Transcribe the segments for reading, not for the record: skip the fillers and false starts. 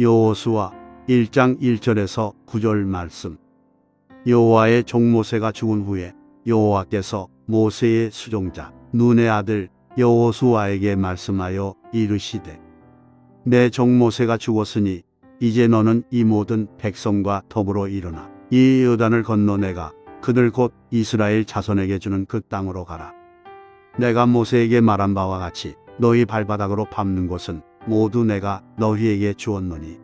여호수아 1장 1절에서 9절 말씀. 여호와의 종 모세가 죽은 후에 여호와께서 모세의 수종자 눈의 아들 여호수아에게 말씀하여 이르시되 내 종 모세가 죽었으니 이제 너는 이 모든 백성과 더불어 일어나 이 요단을 건너 내가 그들 곧 이스라엘 자손에게 주는 그 땅으로 가라. 내가 모세에게 말한 바와 같이 너희 발바닥으로 밟는 곳은 모두 내가 너희에게 주었노니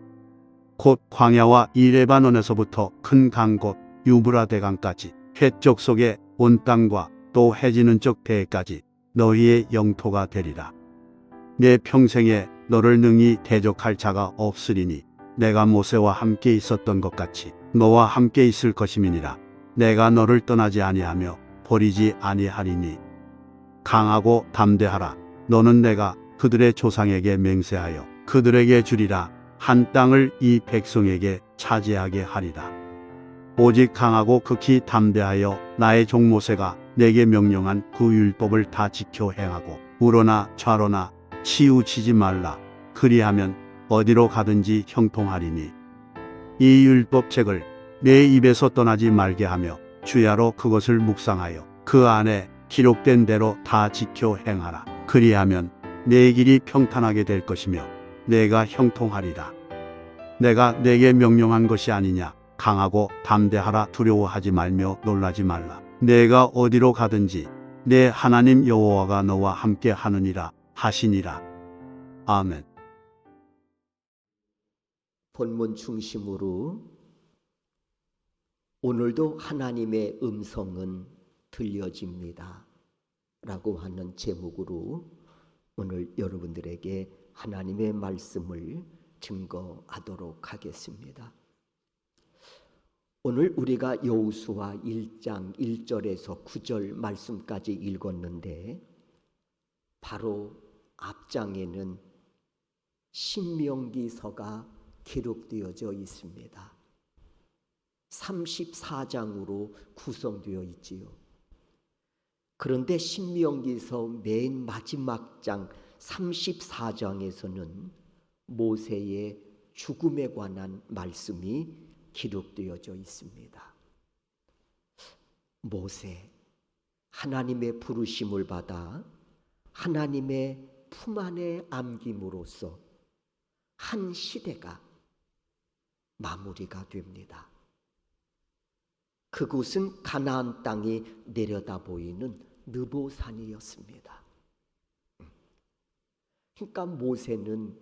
곧 광야와 이 레바논에서부터 큰 강 곧 유브라데 강까지 헷쪽 속의 온 땅과 또 해지는 쪽 배까지 너희의 영토가 되리라. 내 평생에 너를 능히 대적할 자가 없으리니 내가 모세와 함께 있었던 것 같이 너와 함께 있을 것임이니라. 내가 너를 떠나지 아니하며 버리지 아니하리니 강하고 담대하라. 너는 내가 그들의 조상에게 맹세하여 그들에게 주리라 한 땅을 이 백성에게 차지하게 하리라. 오직 강하고 극히 담대하여 나의 종 모세가 내게 명령한 그 율법을 다 지켜 행하고 우러나 좌로나 치우치지 말라. 그리하면 어디로 가든지 형통하리니 이 율법책을 내 입에서 떠나지 말게 하며 주야로 그것을 묵상하여 그 안에 기록된 대로 다 지켜 행하라. 그리하면 내 길이 평탄하게 될 것이며 내가 형통하리라. 내가 내게 명령한 것이 아니냐. 강하고 담대하라. 두려워하지 말며 놀라지 말라. 내가 어디로 가든지 내 하나님 여호와가 너와 함께 하느니라 하시니라. 아멘. 본문 중심으로 오늘도 하나님의 음성은 들려집니다 라고 하는 제목으로 오늘 여러분들에게 하나님의 말씀을 증거하도록 하겠습니다. 오늘 우리가 여호수아 1장 1절에서 9절 말씀까지 읽었는데 바로 앞장에는 신명기서가 기록되어져 있습니다. 34장으로 구성되어 있지요. 그런데 신명기서 맨 마지막 장 34장에서는 모세의 죽음에 관한 말씀이 기록되어져 있습니다. 모세, 하나님의 부르심을 받아 하나님의 품 안에 안김으로써 한 시대가 마무리가 됩니다. 그곳은 가나안 땅이 내려다 보이는 느보산이었습니다. 그러니까 모세는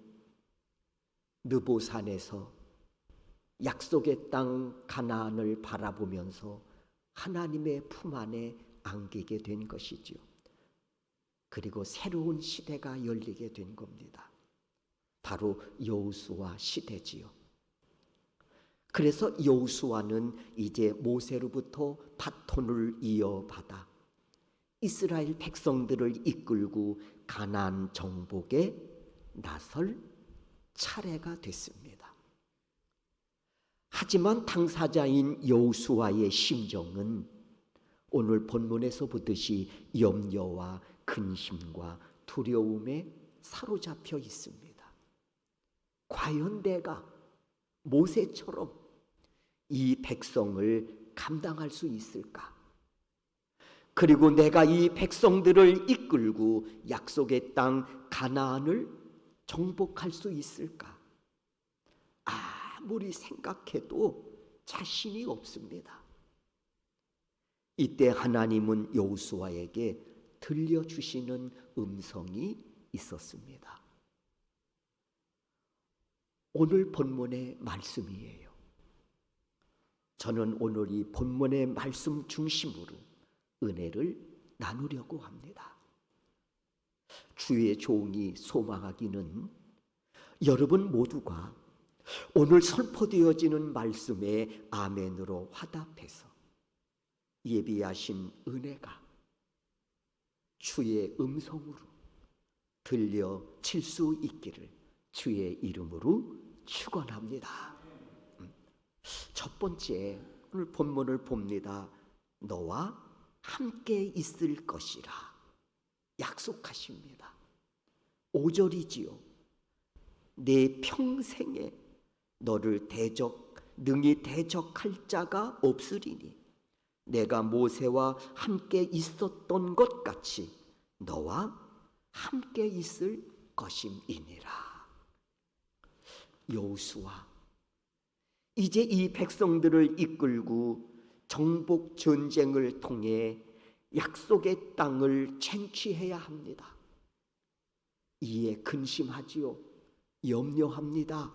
느보산에서 약속의 땅 가나안을 바라보면서 하나님의 품 안에 안기게 된 것이죠. 그리고 새로운 시대가 열리게 된 겁니다. 바로 여호수아 시대지요. 그래서 여호수아는 이제 모세로부터 바톤을 이어받아 이스라엘 백성들을 이끌고 가나안 정복에 나설 차례가 됐습니다. 하지만 당사자인 여호수아의 심정은 오늘 본문에서 보듯이 염려와 근심과 두려움에 사로잡혀 있습니다. 과연 내가 모세처럼 이 백성을 감당할 수 있을까? 그리고 내가 이 백성들을 이끌고 약속의 땅 가나안을 정복할 수 있을까? 아무리 생각해도 자신이 없습니다. 이때 하나님은 여호수아에게 들려주시는 음성이 있었습니다. 오늘 본문의 말씀이에요. 저는 오늘 이 본문의 말씀 중심으로 은혜를 나누려고 합니다. 주의 종이 소망하기는 여러분 모두가 오늘 선포되어지는 말씀에 아멘으로 화답해서 예비하신 은혜가 주의 음성으로 들려질 수 있기를 주의 이름으로 축원합니다. 첫 번째 오늘 본문을 봅니다. 너와 함께 있을 것이라 약속하십니다. 5절이지요. 내 평생에 너를 능히 대적할 자가 없으리니 내가 모세와 함께 있었던 것 같이 너와 함께 있을 것임이니라. 여호수아, 이제 이 백성들을 이끌고 정복 전쟁을 통해 약속의 땅을 쟁취해야 합니다. 이에 근심하지요. 염려합니다.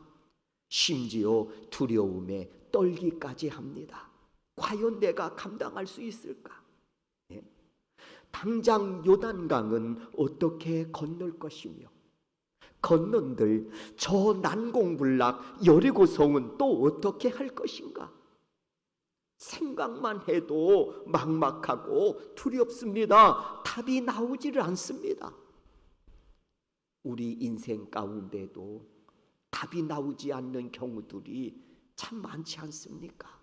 심지어 두려움에 떨기까지 합니다. 과연 내가 감당할 수 있을까? 당장 요단강은 어떻게 건널 것이며 건넌들 저 난공불락 여리고성은 또 어떻게 할 것인가? 생각만 해도 막막하고 두렵습니다. 답이 나오지를 않습니다. 우리 인생 가운데도 답이 나오지 않는 경우들이 참 많지 않습니까?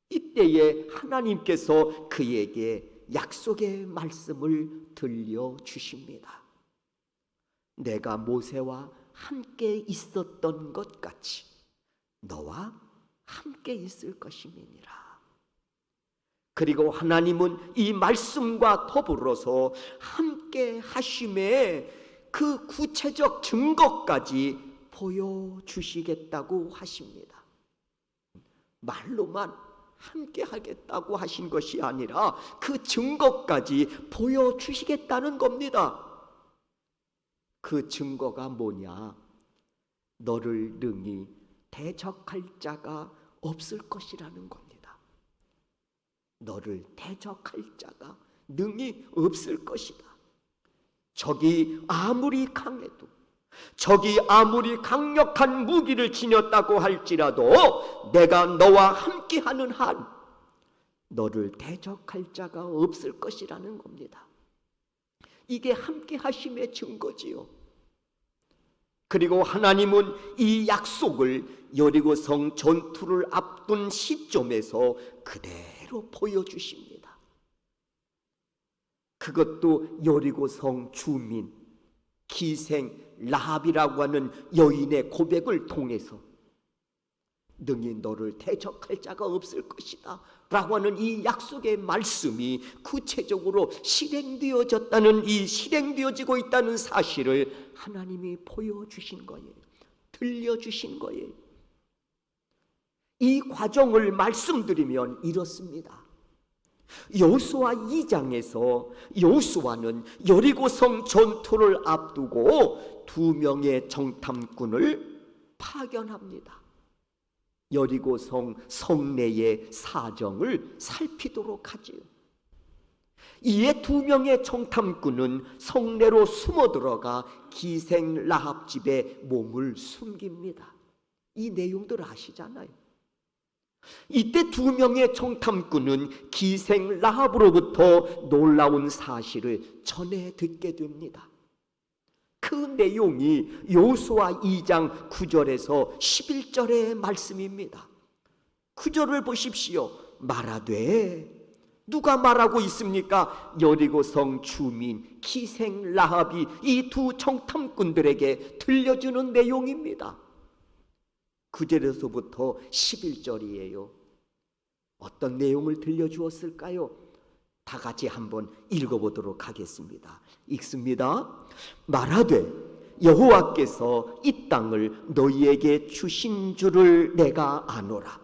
이때에 하나님께서 그에게 약속의 말씀을 들려주십니다. 내가 모세와 함께 있었던 것 같이 너와 함께 있을 것임이니라. 그리고 하나님은 이 말씀과 더불어서 함께 하심의 그 구체적 증거까지 보여주시겠다고 하십니다. 말로만 함께 하겠다고 하신 것이 아니라 그 증거까지 보여주시겠다는 겁니다. 그 증거가 뭐냐? 너를 능히 대적할 자가 없을 것이라는 겁니다. 너를 대적할 자가 능히 없을 것이다. 적이 아무리 강해도, 적이 아무리 강력한 무기를 지녔다고 할지라도 내가 너와 함께하는 한 너를 대적할 자가 없을 것이라는 겁니다. 이게 함께 하심의 증거지요. 그리고 하나님은 이 약속을 여리고성 전투를 앞둔 시점에서 그대로 보여주십니다. 그것도 여리고성 주민 기생 라합이라고 하는 여인의 고백을 통해서 능히 너를 대적할 자가 없을 것이다 라고 하는 이 약속의 말씀이 구체적으로 실행되어지고 있다는 사실을 하나님이 보여주신 거예요. 들려주신 거예요. 이 과정을 말씀드리면 이렇습니다. 여호수아 2장에서 여호수아는 여리고성 전투를 앞두고 2명의 정탐꾼을 파견합니다. 여리고성 성내의 사정을 살피도록 하지요. 이에 2명의 정탐꾼은 성내로 숨어 들어가 기생 라합 집에 몸을 숨깁니다. 이 내용들 아시잖아요. 이때 2명의 정탐꾼은 기생 라합으로부터 놀라운 사실을 전해 듣게 됩니다. 그 내용이 여호수아 2장 9절에서 11절의 말씀입니다. 9절을 보십시오. 말하되, 누가 말하고 있습니까? 여리고성 주민 기생 라합이 이 2 정탐꾼들에게 들려주는 내용입니다. 9절에서부터 11절이에요. 어떤 내용을 들려주었을까요? 다 같이 한번 읽어보도록 하겠습니다. 읽습니다. 말하되, 여호와께서 이 땅을 너희에게 주신 줄을 내가 아노라.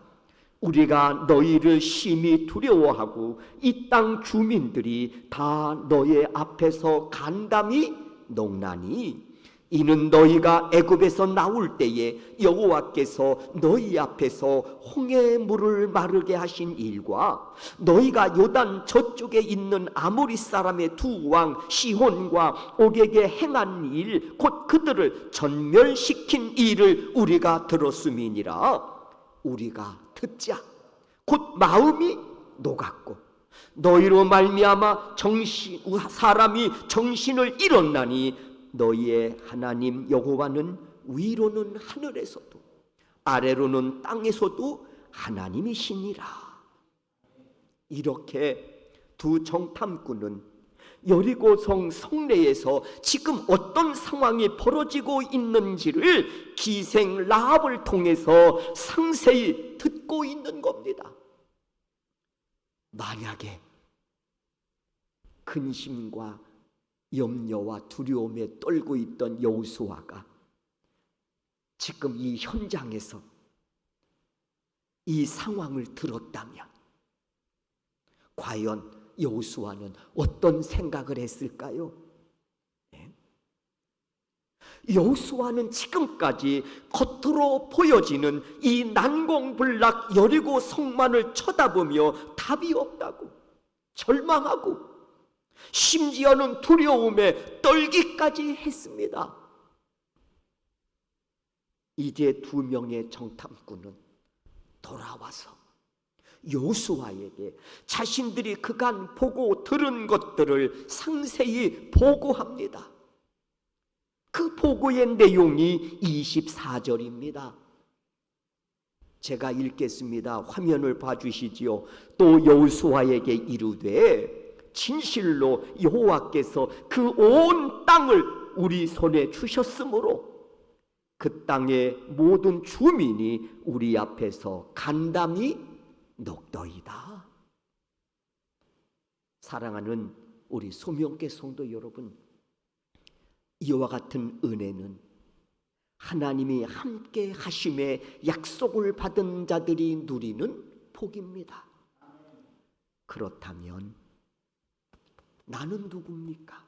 우리가 너희를 심히 두려워하고 이 땅 주민들이 다 너희 앞에서 간담이 농나니, 이는 너희가 애굽에서 나올 때에 여호와께서 너희 앞에서 홍해 물을 마르게 하신 일과 너희가 요단 저쪽에 있는 아모리 사람의 2 왕 시혼과 옥에게 행한 일, 곧 그들을 전멸시킨 일을 우리가 들었음이니라. 우리가 듣자 곧 마음이 녹았고 너희로 말미암아 사람이 정신을 잃었나니, 너희의 하나님 여호와는 위로는 하늘에서도 아래로는 땅에서도 하나님이시니라. 이렇게 2 정탐꾼은 여리고성 성내에서 지금 어떤 상황이 벌어지고 있는지를 기생 라합을 통해서 상세히 듣고 있는 겁니다. 만약에 근심과 염려와 두려움에 떨고 있던 여호수아가 지금 이 현장에서 이 상황을 들었다면 과연 여호수아는 어떤 생각을 했을까요? 여호수아는 지금까지 겉으로 보여지는 이 난공불락 여리고 성만을 쳐다보며 답이 없다고 절망하고 심지어는 두려움에 떨기까지 했습니다. 이제 두 명의 정탐꾼은 돌아와서 여호수아에게 자신들이 그간 보고 들은 것들을 상세히 보고합니다. 그 보고의 내용이 24절입니다. 제가 읽겠습니다. 화면을 봐주시지요. 또 여호수아에게 이르되 진실로 여호와께서 그 온 땅을 우리 손에 주셨으므로 그 땅의 모든 주민이 우리 앞에서 간담이 녹더이다. 사랑하는 우리 소명계 성도 여러분, 이와 같은 은혜는 하나님이 함께 하심의 약속을 받은 자들이 누리는 복입니다. 그렇다면 나는 누굽니까?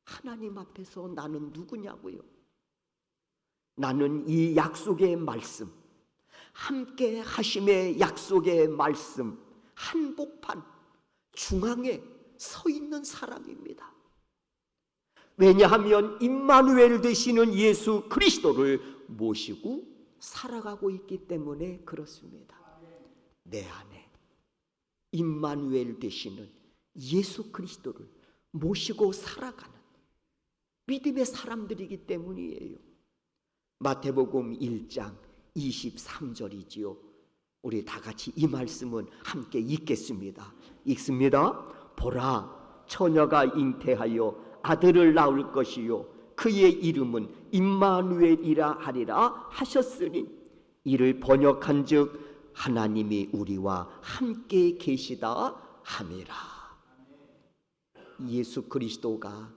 하나님 앞에서 나는 누구냐고요? 나는 이 약속의 말씀, 함께 하심의 약속의 말씀 한복판 중앙에 서 있는 사람입니다. 왜냐하면 임마누엘 되시는 예수 그리스도를 모시고 살아가고 있기 때문에 그렇습니다. 내 안에 임마누엘 되시는 예수 그리스도를 모시고 살아가는 믿음의 사람들이기 때문이에요. 마태복음 1장 23절이지요. 우리 다 같이 이 말씀은 함께 읽겠습니다. 읽습니다. 보라, 처녀가 잉태하여 아들을 낳을 것이요 그의 이름은 임마누엘이라 하리라 하셨으니 이를 번역한즉 하나님이 우리와 함께 계시다 함이라. 예수 그리스도가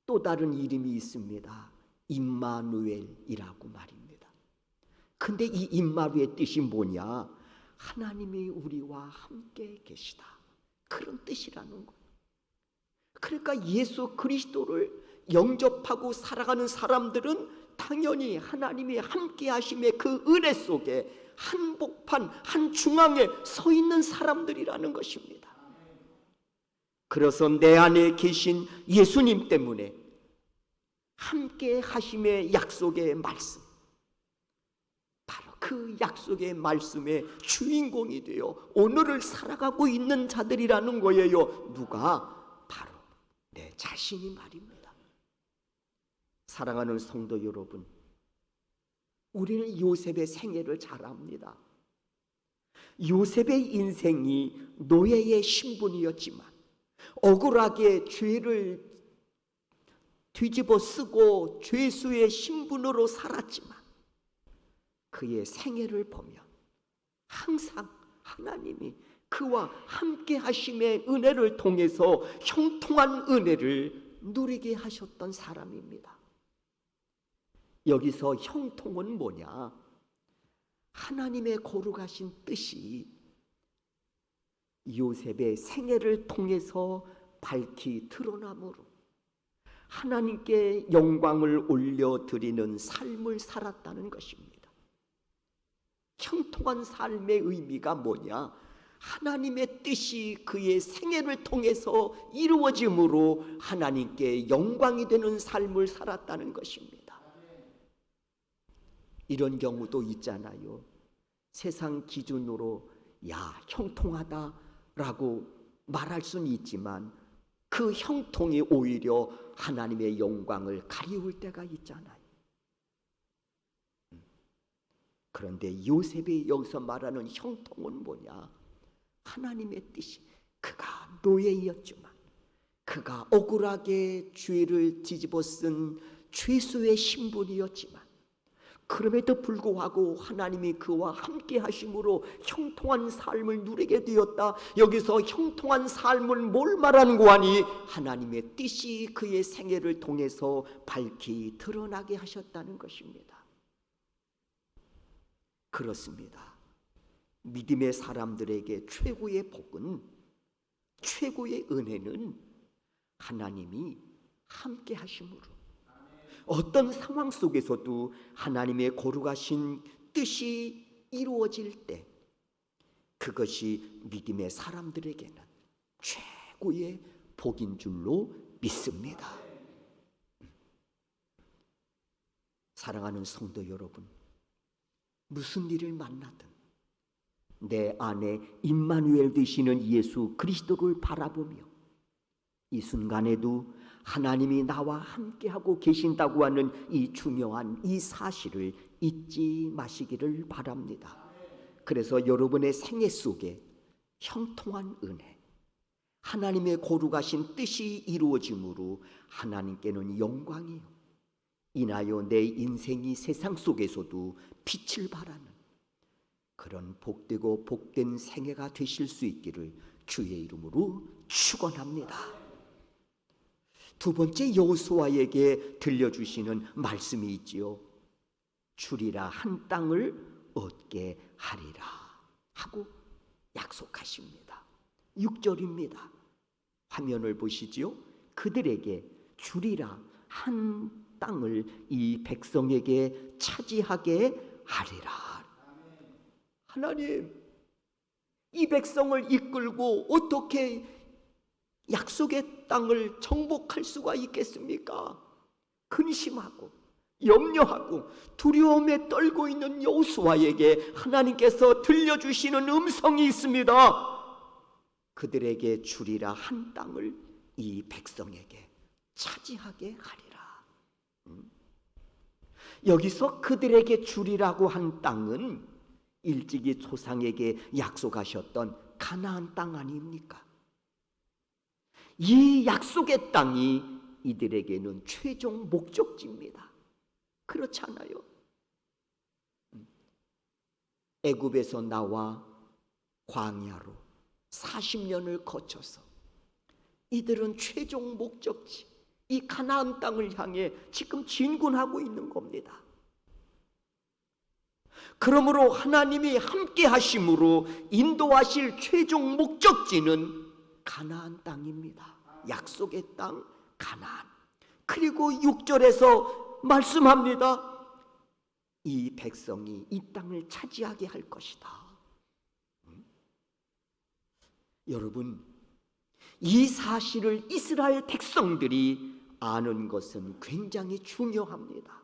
또 다른 이름이 있습니다. 임마누엘이라고 말입니다. 근데 이 임마누엘의 뜻이 뭐냐? 하나님이 우리와 함께 계시다, 그런 뜻이라는 거예요. 그러니까 예수 그리스도를 영접하고 살아가는 사람들은 당연히 하나님이 함께 하심의 그 은혜 속에 한복판 한중앙에 서 있는 사람들이라는 것입니다. 그래서 내 안에 계신 예수님 때문에 함께 하심의 약속의 말씀, 바로 그 약속의 말씀의 주인공이 되어 오늘을 살아가고 있는 자들이라는 거예요. 누가? 바로 내 자신이 말입니다. 사랑하는 성도 여러분, 우리는 요셉의 생애를 잘 압니다. 요셉의 인생이 노예의 신분이었지만 억울하게 죄를 뒤집어 쓰고 죄수의 신분으로 살았지만 그의 생애를 보면 항상 하나님이 그와 함께 하심의 은혜를 통해서 형통한 은혜를 누리게 하셨던 사람입니다. 여기서 형통은 뭐냐? 하나님의 거룩하신 뜻이 요셉의 생애를 통해서 밝히 드러나므로 하나님께 영광을 올려드리는 삶을 살았다는 것입니다. 형통한 삶의 의미가 뭐냐? 하나님의 뜻이 그의 생애를 통해서 이루어짐으로 하나님께 영광이 되는 삶을 살았다는 것입니다. 이런 경우도 있잖아요. 세상 기준으로 야, 형통하다라고 말할 수는 있지만 그 형통이 오히려 하나님의 영광을 가리울 때가 있잖아요. 그런데 요셉이 여기서 말하는 형통은 뭐냐? 하나님의 뜻이 그가 노예였지만 그가 억울하게 죄를 뒤집어 쓴 죄수의 신분이었지만 그럼에도 불구하고 하나님이 그와 함께 하심으로 형통한 삶을 누리게 되었다. 여기서 형통한 삶을 뭘 말하는고 하니 하나님의 뜻이 그의 생애를 통해서 밝히 드러나게 하셨다는 것입니다. 그렇습니다. 믿음의 사람들에게 최고의 복은, 최고의 은혜는 하나님이 함께 하심으로 어떤 상황 속에서도 하나님의 거룩하신 뜻이 이루어질 때 그것이 믿음의 사람들에게는 최고의 복인 줄로 믿습니다. 사랑하는 성도 여러분, 무슨 일을 만나든 내 안에 임마누엘 되시는 예수 그리스도를 바라보며 이 순간에도 하나님이 나와 함께하고 계신다고 하는 이 중요한 이 사실을 잊지 마시기를 바랍니다. 그래서 여러분의 생애 속에 형통한 은혜, 하나님의 거룩하신 뜻이 이루어짐으로 하나님께는 영광이요, 인하여 내 인생이 세상 속에서도 빛을 발하는 그런 복되고 복된 생애가 되실 수 있기를 주의 이름으로 축원합니다. 두 번째, 여호수아에게 들려주시는 말씀이 있지요. 주리라 한 땅을 얻게 하리라 하고 약속하십니다. 6절입니다. 화면을 보시지요. 그들에게 주리라 한 땅을 이 백성에게 차지하게 하리라. 하나님, 이 백성을 이끌고 어떻게 약속의 땅을 정복할 수가 있겠습니까? 근심하고 염려하고 두려움에 떨고 있는 여호수아에게 하나님께서 들려주시는 음성이 있습니다. 그들에게 주리라 한 땅을 이 백성에게 차지하게 하리라. 여기서 그들에게 주리라고 한 땅은 일찍이 조상에게 약속하셨던 가나안 땅 아닙니까? 이 약속의 땅이 이들에게는 최종 목적지입니다. 그렇지 않아요? 애굽에서 나와 광야로 40년을 거쳐서 이들은 최종 목적지 이 가나안 땅을 향해 지금 진군하고 있는 겁니다. 그러므로 하나님이 함께 하심으로 인도하실 최종 목적지는 가나안 땅입니다. 약속의 땅 가나안. 그리고 6절에서 말씀합니다. 이 백성이 이 땅을 차지하게 할 것이다. 여러분, 이 사실을 이스라엘 백성들이 아는 것은 굉장히 중요합니다.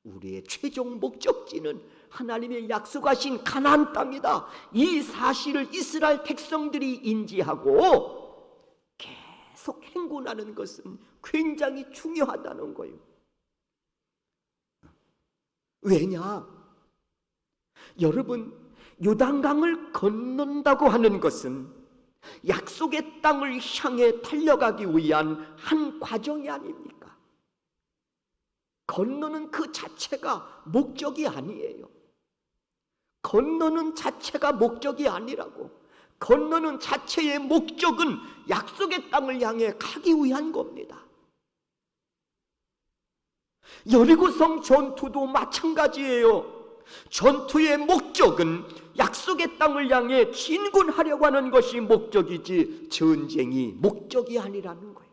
우리의 최종 목적지는 하나님의 약속하신 가나안 땅이다. 이 사실을 이스라엘 백성들이 인지하고 계속 행군하는 것은 굉장히 중요하다는 거예요. 왜냐? 여러분, 요단강을 건넌다고 하는 것은 약속의 땅을 향해 달려가기 위한 한 과정이 아닙니까? 건너는 그 자체가 목적이 아니에요. 건너는 자체가 목적이 아니라고. 건너는 자체의 목적은 약속의 땅을 향해 가기 위한 겁니다. 여리고성 전투도 마찬가지예요. 전투의 목적은 약속의 땅을 향해 진군하려고 하는 것이 목적이지 전쟁이 목적이 아니라는 거예요.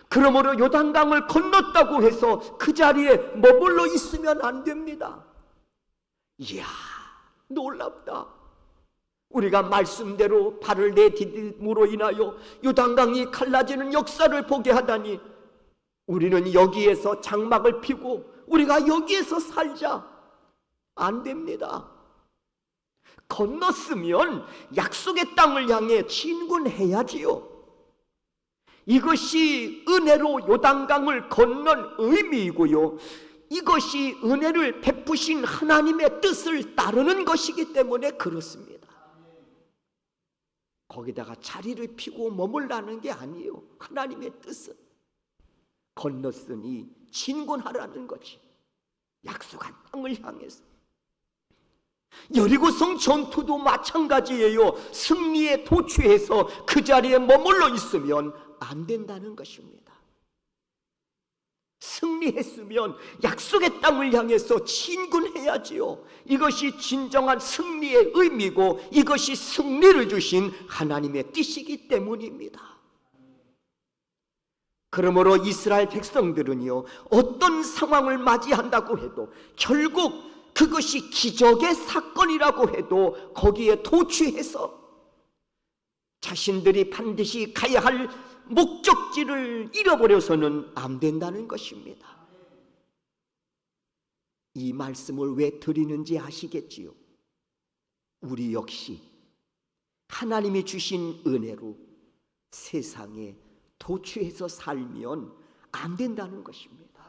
그러므로 요단강을 건넜다고 해서 그 자리에 머물러 있으면 안 됩니다. 이야, 놀랍다. 우리가 말씀대로 발을 내디딤으로 인하여 요단강이 갈라지는 역사를 보게 하다니 우리는 여기에서 장막을 피고 우리가 여기에서 살자. 안 됩니다. 건넜으면 약속의 땅을 향해 진군해야지요. 이것이 은혜로 요단강을 건넌 의미이고요, 이것이 은혜를 베푸신 하나님의 뜻을 따르는 것이기 때문에 그렇습니다. 거기다가 자리를 피고 머물라는 게 아니에요. 하나님의 뜻은 건넜으니 진군하라는 거지. 약속한 땅을 향해서. 여리고성 전투도 마찬가지예요. 승리에 도취해서 그 자리에 머물러 있으면 안 된다는 것입니다. 승리했으면 약속의 땅을 향해서 진군해야지요. 이것이 진정한 승리의 의미고 이것이 승리를 주신 하나님의 뜻이기 때문입니다. 그러므로 이스라엘 백성들은요, 어떤 상황을 맞이한다고 해도 결국 그것이 기적의 사건이라고 해도 거기에 도취해서 자신들이 반드시 가야 할 목적지를 잃어버려서는 안 된다는 것입니다. 이 말씀을 왜 드리는지 아시겠지요? 우리 역시 하나님이 주신 은혜로 세상에 도취해서 살면 안 된다는 것입니다.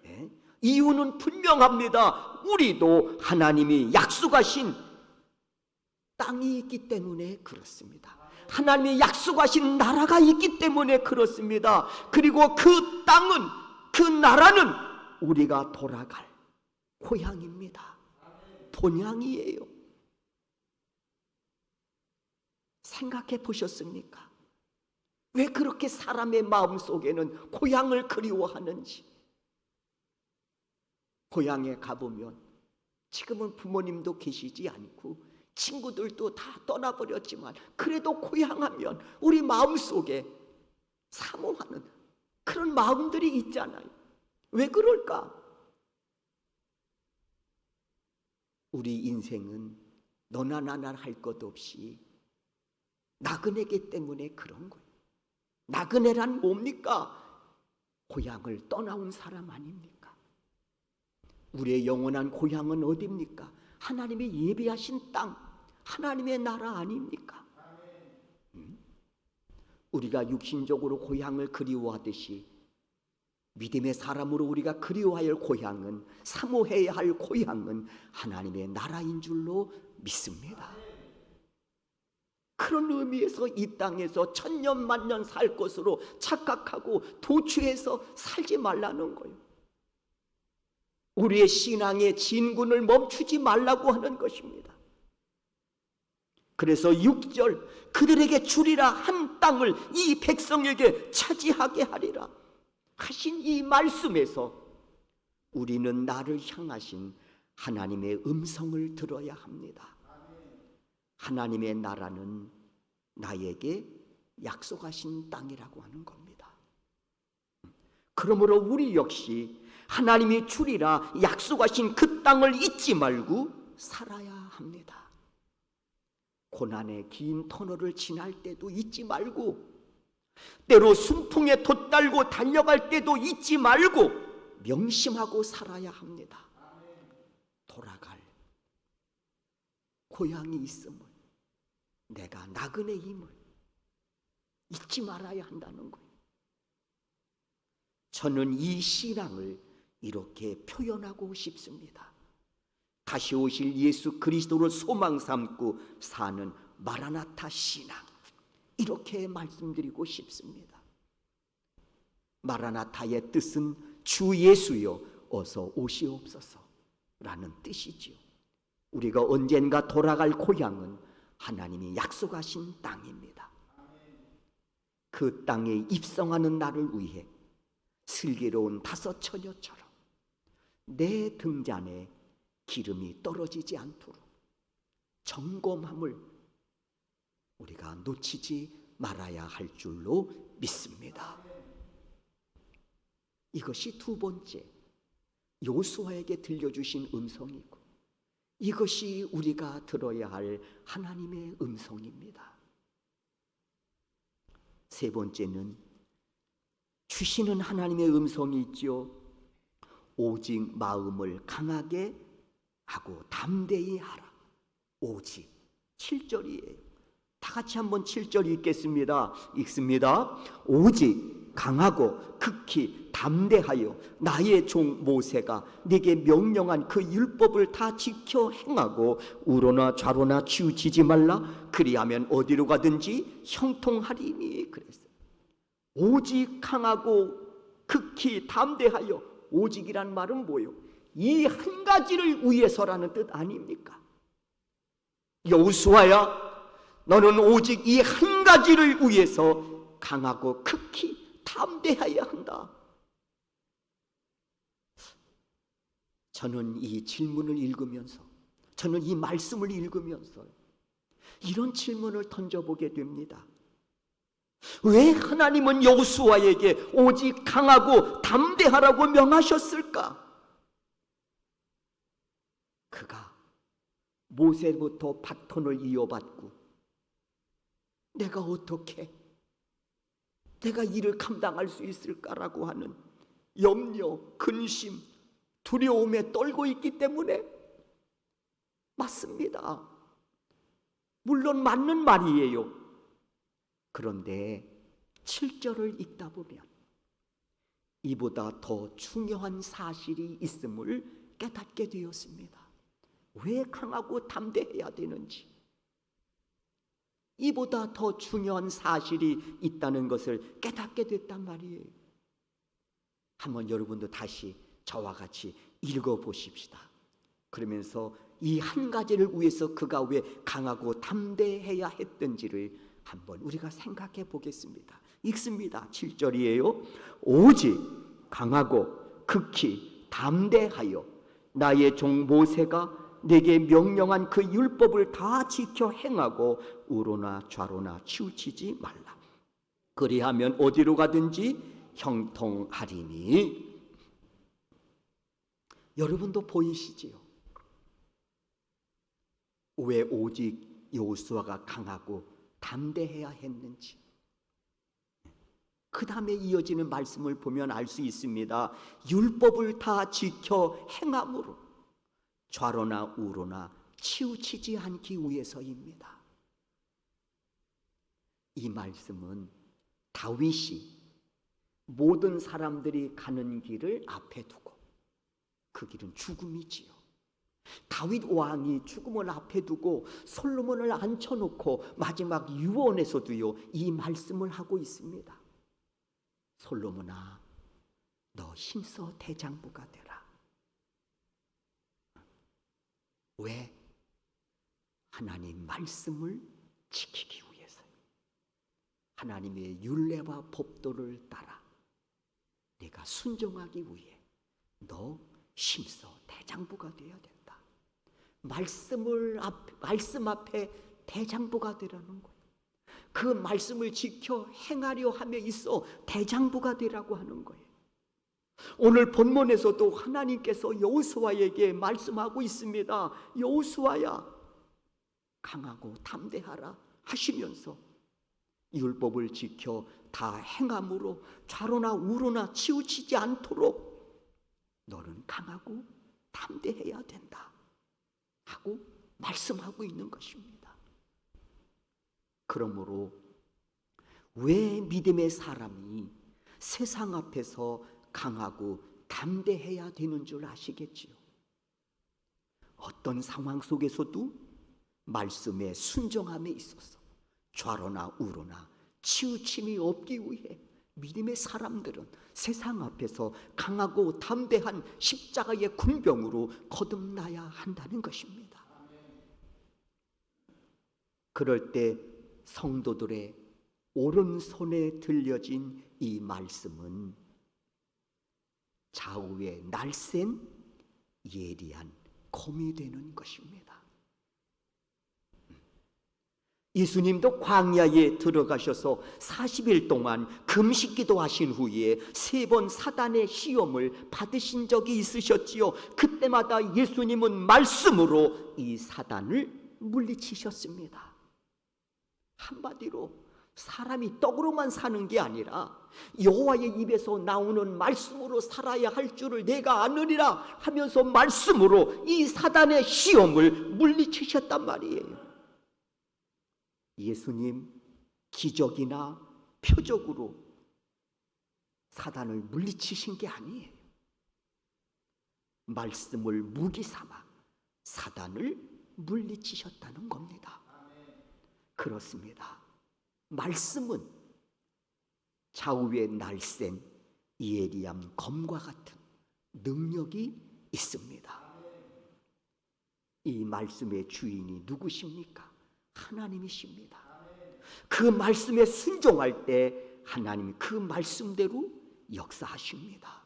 네? 이유는 분명합니다. 우리도 하나님이 약속하신 땅이 있기 때문에 그렇습니다. 하나님이 약속하신 나라가 있기 때문에 그렇습니다. 그리고 그 땅은, 그 나라는 우리가 돌아갈 고향입니다. 본향이에요. 생각해 보셨습니까? 왜 그렇게 사람의 마음속에는 고향을 그리워하는지. 고향에 가보면 지금은 부모님도 계시지 않고 친구들도 다 떠나버렸지만 그래도 고향하면 우리 마음속에 사모하는 그런 마음들이 있잖아요. 왜 그럴까? 우리 인생은 너나 나나 할 것 없이 나그네기 때문에 그런 거예요. 나그네란 뭡니까? 고향을 떠나온 사람 아닙니까? 우리의 영원한 고향은 어디입니까? 하나님이 예비하신 땅, 하나님의 나라 아닙니까? 우리가 육신적으로 고향을 그리워하듯이 믿음의 사람으로 우리가 그리워해야 할 고향은, 사모해야 할 고향은 하나님의 나라인 줄로 믿습니다. 그런 의미에서 이 땅에서 천년 만년 살 것으로 착각하고 도취해서 살지 말라는 거예요. 우리의 신앙의 진군을 멈추지 말라고 하는 것입니다. 그래서 6절 그들에게 주리라 한 땅을 이 백성에게 차지하게 하리라 하신 이 말씀에서 우리는 나를 향하신 하나님의 음성을 들어야 합니다. 하나님의 나라는 나에게 약속하신 땅이라고 하는 겁니다. 그러므로 우리 역시 하나님이 주리라 약속하신 그 땅을 잊지 말고 살아야 합니다. 고난의 긴 터널을 지날 때도 잊지 말고, 때로 순풍에 돛달고 달려갈 때도 잊지 말고 명심하고 살아야 합니다. 돌아갈 고향이 있음을, 내가 나그네임을 잊지 말아야 한다는 거예요. 저는 이 신앙을 이렇게 표현하고 싶습니다. 다시 오실 예수 그리스도를 소망 삼고 사는 마라나타 신앙, 이렇게 말씀드리고 싶습니다. 마라나타의 뜻은 주 예수여 어서 오시옵소서 라는 뜻이지요. 우리가 언젠가 돌아갈 고향은 하나님이 약속하신 땅입니다. 그 땅에 입성하는 나를 위해 슬기로운 다섯 처녀처럼 내 등잔에 기름이 떨어지지 않도록 점검함을 우리가 놓치지 말아야 할 줄로 믿습니다. 이것이 두 번째, 요수아에게 들려주신 음성이고, 이것이 우리가 들어야 할 하나님의 음성입니다. 세 번째는 주시는 하나님의 음성이 있죠. 오직 마음을 강하게 하고 담대히 하라. 오직 7절이에요. 다 같이 한번 7절 읽겠습니다. 읽습니다. 오직 강하고 극히 담대하여 나의 종 모세가 네게 명령한 그 율법을 다 지켜 행하고 우로나 좌로나 치우치지 말라. 그리하면 어디로 가든지 형통하리니. 그랬어요. 오직 강하고 극히 담대하여. 오직이란 말은 뭐예요? 이 한 가지를 위해서라는 뜻 아닙니까? 여호수아야, 너는 오직 이 한 가지를 위해서 강하고 극히 담대해야 한다. 저는 이 질문을 읽으면서, 저는 이 말씀을 읽으면서 이런 질문을 던져보게 됩니다. 왜 하나님은 여호수아에게 오직 강하고 담대하라고 명하셨을까? 그가 모세부터 바톤을 이어받고 내가 어떻게 내가 일을 감당할 수 있을까라고 하는 염려, 근심, 두려움에 떨고 있기 때문에 맞습니다. 물론 맞는 말이에요. 그런데 7절을 읽다 보면 이보다 더 중요한 사실이 있음을 깨닫게 되었습니다. 왜 강하고 담대해야 되는지, 이보다 더 중요한 사실이 있다는 것을 깨닫게 됐단 말이에요. 한번 여러분도 다시 저와 같이 읽어보십시다. 그러면서 이 한 가지를 위해서 그가 왜 강하고 담대해야 했던지를 한번 우리가 생각해 보겠습니다. 읽습니다. 7절이에요. 오직 강하고 극히 담대하여 나의 종 모세가 내게 명령한 그 율법을 다 지켜 행하고 우로나 좌로나 치우치지 말라. 그리하면 어디로 가든지 형통하리니. 여러분도 보이시지요? 왜 오직 여호수아가 강하고 담대해야 했는지. 그 다음에 이어지는 말씀을 보면 알 수 있습니다. 율법을 다 지켜 행함으로 좌로나 우로나 치우치지 않기 위해서입니다. 이 말씀은 다윗이 모든 사람들이 가는 길을 앞에 두고, 그 길은 죽음이지요. 다윗 왕이 죽음을 앞에 두고 솔로몬을 앉혀놓고 마지막 유언에서도요 이 말씀을 하고 있습니다. 솔로몬아, 너 힘써 대장부가 되라. 왜? 하나님 말씀을 지키기 위해서요. 하나님의 율례와 법도를 따라 내가 순종하기 위해 너 힘써 대장부가 되어야 된다. 말씀 앞에 대장부가 되라는 거예요. 그 말씀을 지켜 행하려 함에 있어 대장부가 되라고 하는 거예요. 오늘 본문에서도 하나님께서 여호수아에게 말씀하고 있습니다. 여호수아야, 강하고 담대하라 하시면서 율법을 지켜 다 행함으로 좌로나 우로나 치우치지 않도록 너는 강하고 담대해야 된다 하고 말씀하고 있는 것입니다. 그러므로 왜 믿음의 사람이 세상 앞에서 강하고 담대해야 되는 줄 아시겠지요? 어떤 상황 속에서도 말씀에 순종함에 있어서 좌로나 우로나 치우침이 없기 위해 믿음의 사람들은 세상 앞에서 강하고 담대한 십자가의 군병으로 거듭나야 한다는 것입니다. 그럴 때 성도들의 오른손에 들려진 이 말씀은 좌우에 날쌘 예리한 검이 되는 것입니다. 예수님도 광야에 들어가셔서 40일 동안 금식기도 하신 후에 3번 사단의 시험을 받으신 적이 있으셨지요. 그때마다 예수님은 말씀으로 이 사단을 물리치셨습니다. 한마디로 사람이 떡으로만 사는 게 아니라 여호와의 입에서 나오는 말씀으로 살아야 할 줄을 내가 아느니라 하면서 말씀으로 이 사단의 시험을 물리치셨단 말이에요. 예수님 기적이나 표적으로 사단을 물리치신 게 아니에요. 말씀을 무기 삼아 사단을 물리치셨다는 겁니다. 그렇습니다. 말씀은 좌우에 날쌘 이에리암 검과 같은 능력이 있습니다. 이 말씀의 주인이 누구십니까? 하나님이십니다. 그 말씀에 순종할 때 하나님이 그 말씀대로 역사하십니다.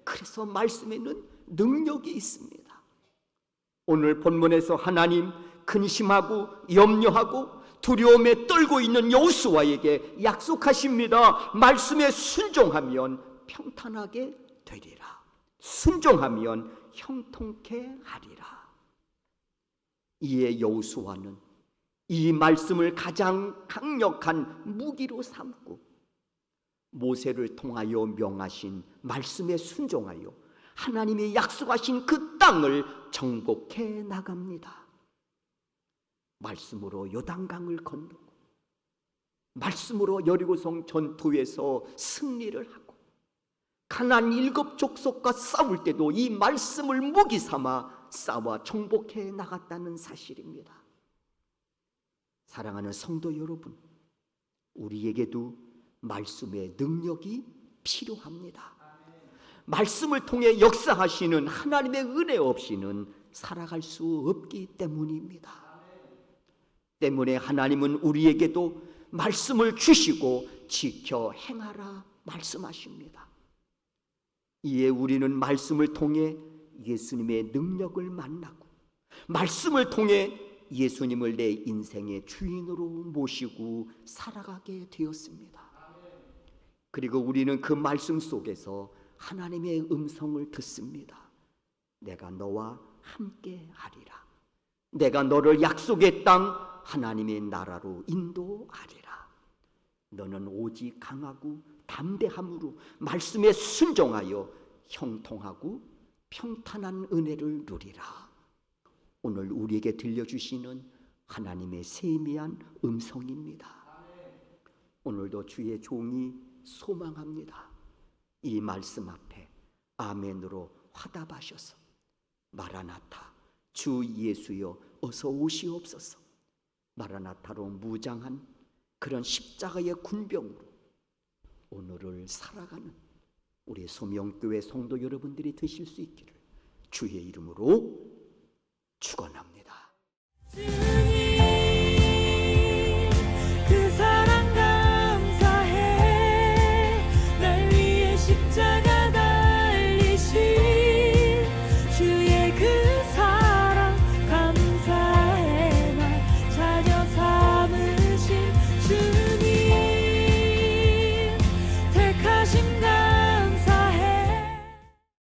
그래서 말씀에는 능력이 있습니다. 오늘 본문에서 하나님 근심하고 염려하고 두려움에 떨고 있는 여호수아에게 약속하십니다. 말씀에 순종하면 평탄하게 되리라. 순종하면 형통케 하리라. 이에 여호수아는 이 말씀을 가장 강력한 무기로 삼고 모세를 통하여 명하신 말씀에 순종하여 하나님이 약속하신 그 땅을 정복해 나갑니다. 말씀으로 요단강을 건너고 말씀으로 여리고성 전투에서 승리를 하고 가나안 7 족속과 싸울 때도 이 말씀을 무기 삼아 싸워 정복해 나갔다는 사실입니다. 사랑하는 성도 여러분, 우리에게도 말씀의 능력이 필요합니다. 말씀을 통해 역사하시는 하나님의 은혜 없이는 살아갈 수 없기 때문입니다. 때문에 하나님은 우리에게도 말씀을 주시고 지켜 행하라 말씀하십니다. 이에 우리는 말씀을 통해 예수님의 능력을 만나고 말씀을 통해 예수님을 내 인생의 주인으로 모시고 살아가게 되었습니다. 그리고 우리는 그 말씀 속에서 하나님의 음성을 듣습니다. 내가 너와 함께 하리라. 내가 너를 약속의 땅 하나님의 나라로 인도하리라. 너는 오직 강하고 담대함으로 말씀에 순종하여 형통하고 평탄한 은혜를 누리라. 오늘 우리에게 들려주시는 하나님의 세미한 음성입니다. 오늘도 주의 종이 소망합니다. 이 말씀 앞에 아멘으로 화답하셔서 마라나타 주 예수여 어서 오시옵소서. 마라나타로 무장한 그런 십자가의 군병으로 오늘을 살아가는 우리 소명교회 성도 여러분들이 되실 수 있기를 주의 이름으로 축원합니다.